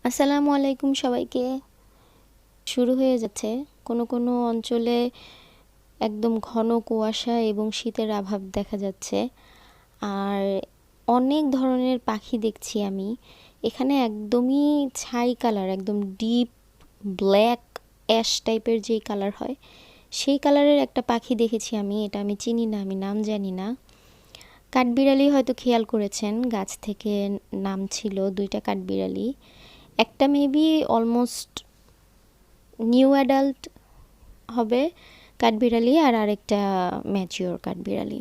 আসসালামু আলাইকুম সবাইকে। শুরু হয়ে যাচ্ছে। কোনো কোনো অঞ্চলে একদম ঘন কুয়াশা এবং শীতের আভাব দেখা যাচ্ছে। আর অনেক ধরনের পাখি দেখছি আমি। এখানে একদমই ছাই কালার, একদম ডিপ ব্ল্যাক অ্যাশ টাইপের যেই কালার হয়, সেই কালারের একটা পাখি দেখেছি আমি। এটা আমি চিনি না, আমি নাম জানি না। কাঠবিড়ালি হয়তো খেয়াল করেছেন, গাছ থেকে নামছিল দুইটা কাঠবিড়ালি। একটা মেবি অলমোস্ট নিউ অ্যাডাল্ট হবে কাঠবিড়ালি, আর আরেকটা ম্যাচিওর কাঠবিড়ালি।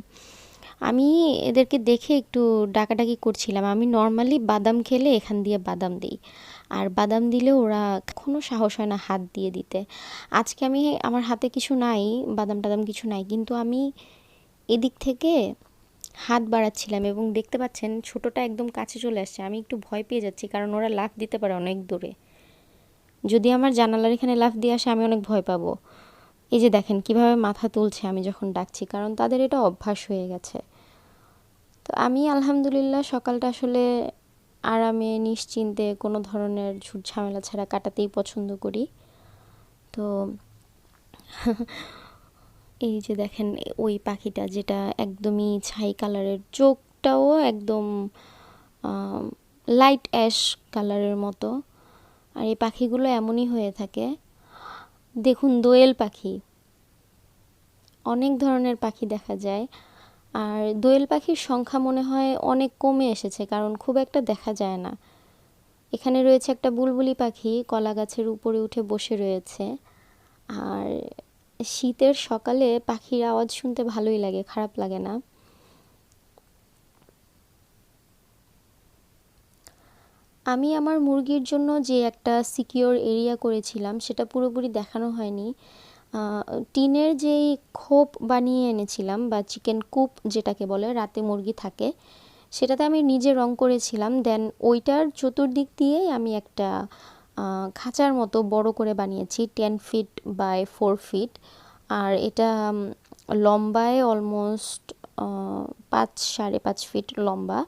আমি এদেরকে দেখে একটু ডাকাডাকি করছিলাম। আমি নর্মালি বাদাম খেলে এখান দিয়ে বাদাম দিই, আর বাদাম দিলে ওরা কখনো সাহস হয় না হাত দিয়ে দিতে। আজকে আমি, আমার হাতে কিছু নাই, বাদাম টাদাম কিছু নাই, কিন্তু আমি এদিক থেকে হাত বাড়াচ্ছিলাম এবং দেখতে পাচ্ছেন ছোটটা একদম কাছে চলে আসছে। আমি একটু ভয় পেয়ে যাচ্ছি, কারণ ওরা লাফ দিতে পারে অনেক দূরে। যদি আমার জানালার এখানে লাফ দিয়ে আসে আমি অনেক ভয় পাবো। এই যে দেখেন কিভাবে মাথা তুলছে আমি যখন ডাকছি, কারণ তাদের এটা অভ্যাস হয়ে গেছে। তো আমি আলহামদুলিল্লাহ সকালটা আসলে আরামে নিশ্চিন্তে কোনো ধরনের ঝুট ঝামেলা ছাড়া কাটাতেই পছন্দ করি। তো এই যে দেখেন ওই পাখিটা, যেটা একদমই ছাই কালারের, চোখটাও একদম লাইট অ্যাশ কালারের মতো। আর এই পাখিগুলো এমনই হয়ে থাকে। দেখুন দোয়েল পাখি, অনেক ধরনের পাখি দেখা যায়। আর দোয়েল পাখির সংখ্যা মনে হয় অনেক কমে এসেছে, কারণ খুব একটা দেখা যায় না। এখানে রয়েছে একটা বুলবুলি পাখি, কলা গাছের উপরে উঠে বসে রয়েছে। আর শীতের সকালে পাখির আওয়াজ শুনতে ভালোই লাগে, খারাপ লাগে না। আমি আমার মুরগির জন্য যে একটা সিকিউর এরিয়া করেছিলাম সেটা পুরোপুরি দেখানো হয়নি। টিনের যেই খোপ বানিয়ে এনেছিলাম, বা চিকেন কুপ যেটাকে বলে, রাতে মুরগি থাকে, সেটাতে আমি নিজে রং করেছিলাম। দেন ওইটার চতুর্দিক দিয়েই আমি একটা খাঁচার মতো বড় করে বানিয়েছি, 10 ফিট বাই 4 ফিট। আর এটা লম্বায় অলমোস্ট 5-5.5 ফিট লম্বা।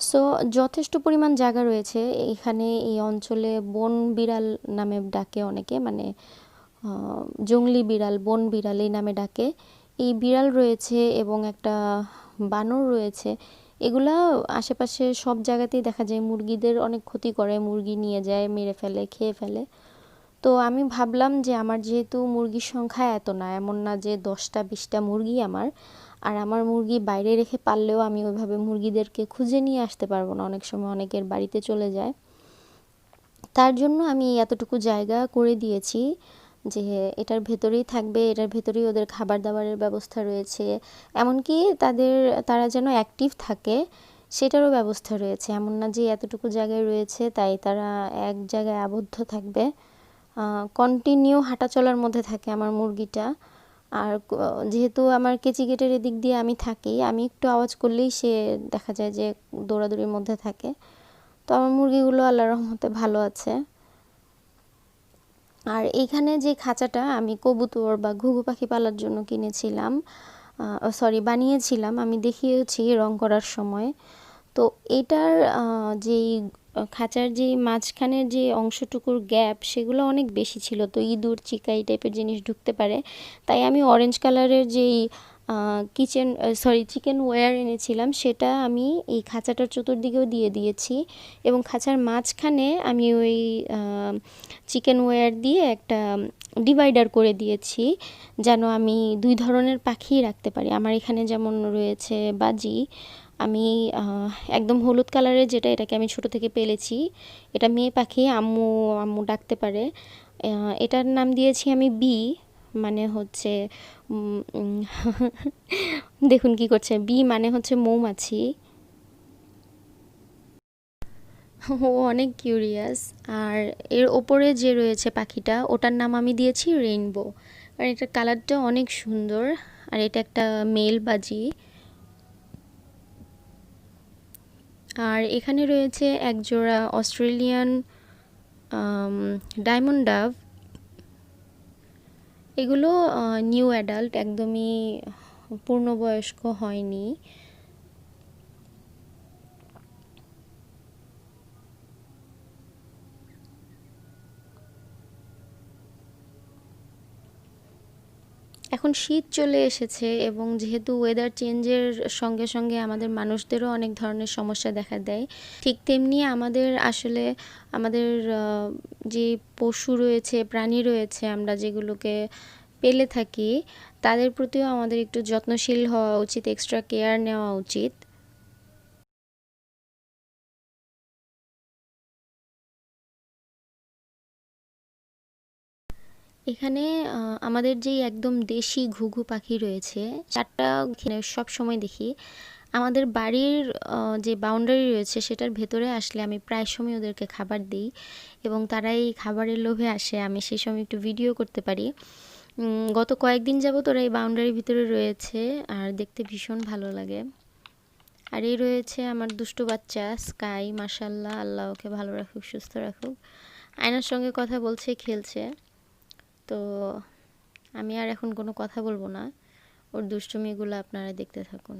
সো যথেষ্ট পরিমাণ জায়গা রয়েছে এখানে। এই অঞ্চলে বন বিড়াল নামে ডাকে অনেকে, মানে জংলি বিড়াল, বন বিড়াল এই নামে ডাকে। এই বিড়াল রয়েছে এবং একটা বানর রয়েছে। এগুলা আশেপাশে সব জায়গাতেই দেখা যায়, মুরগিদের অনেক ক্ষতি করে, মুরগি নিয়ে যায়, মেরে ফেলে, খেয়ে ফেলে। তো আমি ভাবলাম যে আমার যেহেতু মুরগির সংখ্যা এত না, এমন না যে 10টা 20টা মুরগি আমার, আর আমার মুরগি বাইরে রেখে পারলেও আমি ওইভাবে মুরগিদেরকে খুঁজে নিয়ে আসতে পারবো না, অনেক সময় অনেকের বাড়িতে চলে যায়। তার জন্য আমি এতটুকু জায়গা করে দিয়েছি যে এটার ভেতরেই থাকবে, এটার ভেতরেই ওদের খাবার দাবারের ব্যবস্থা রয়েছে। এমনকি তারা যেন অ্যাক্টিভ থাকে সেটারও ব্যবস্থা রয়েছে। এমন না যে এতটুকু জায়গায় রয়েছে তাই তারা এক জায়গায় আবদ্ধ থাকবে, কন্টিনিউ হাঁটা চলার মধ্যে থাকে আমার মুরগিটা। আর যেহেতু আমার কেচি গেটের এদিক দিয়ে আমি থাকি, আমি একটু আওয়াজ করলেই সে দেখা যায় যে দৌড়াদৌড়ির মধ্যে থাকে। তো আমার মুরগিগুলো আল্লাহর রহমতে ভালো আছে। আর এইখানে যে খাঁচাটা আমি কবুতর বা ঘুঘু পাখি পালার জন্য কিনেছিলাম, বানিয়েছিলাম, আমি দেখিয়েছি রং করার সময়। তো এটার যেই খাঁচার যেই মাঝখানের যে অংশটুকুর গ্যাপ, সেগুলো অনেক বেশি ছিল, তো ইঁদুর চিকা এই টাইপের জিনিস ঢুকতে পারে। তাই আমি অরেঞ্জ কালারের যেই চিকেন ওয়্যার এনেছিলাম সেটা আমি এই খাঁচাটার চতুর্দিকেও দিয়ে দিয়েছি, এবং খাঁচার মাঝখানে আমি ওই চিকেন ওয়্যার দিয়ে একটা ডিভাইডার করে দিয়েছি, যেন আমি দুই ধরনের পাখি রাখতে পারি। আমার এখানে যেমন রয়েছে বাজি, আমি একদম হলুদ কালারের যেটা, এটাকে আমি ছোট থেকে পেলেছি। এটা মেয়ে পাখি, আম্মু আম্মু ডাকতে পারে। এটার নাম দিয়েছি আমি বি, মানে হচ্ছে দেখুন কি করছে, বি মানে হচ্ছে মৌমাছি। ও অনেক কিউরিয়াস। আর এর ওপরে যে রয়েছে পাখিটা, ওটার নাম আমি দিয়েছি রেইনবো, কারণ এটার কালারটা অনেক সুন্দর। আর এটা একটা মেল বাজি। আর এখানে রয়েছে একজোড়া অস্ট্রেলিয়ান ডায়মন্ড ডাভ। এগুলো নিউ অ্যাডাল্ট, একদমই পূর্ণবয়স্ক হয়নি। এখন শীত চলে এসেছে এবং যেহেতু ওয়েদার চেঞ্জের সঙ্গে সঙ্গে আমাদের মানুষদেরও অনেক ধরনের সমস্যা দেখা দেয়, ঠিক তেমনি আমাদের আসলে আমাদের যে পশু রয়েছে, প্রাণী রয়েছে, আমরা যেগুলোকে পেলে থাকি, তাদের প্রতিও আমাদের একটু যত্নশীল হওয়া উচিত, এক্সট্রা কেয়ার নেওয়া উচিত। এখানে আমাদের যেই একদম দেশি ঘুঘু পাখি রয়েছে, চারটা সব সময় দেখি। আমাদের বাড়ির যে বাউন্ডারি রয়েছে সেটার ভেতরে আসলে আমি প্রায় সময় ওদেরকে খাবার দিই এবং তারা এই খাবারের লোভে আসে, আমি সেই সময় একটু ভিডিও করতে পারি। গত কয়েকদিন যাবত ওরা এই বাউন্ডারির ভিতরে রয়েছে আর দেখতে ভীষণ ভালো লাগে। আর এই রয়েছে আমার দুষ্টু বাচ্চা স্কাই, মাশাল্লাহ, আল্লাহ ওকে ভালো রাখুক, সুস্থ রাখুক। আয়নার সঙ্গে কথা বলছে, খেলছে। তো আমি আর এখন কোনো কথা বলবো না, ওর দুষ্টুমিগুলো আপনারা দেখতে থাকুন।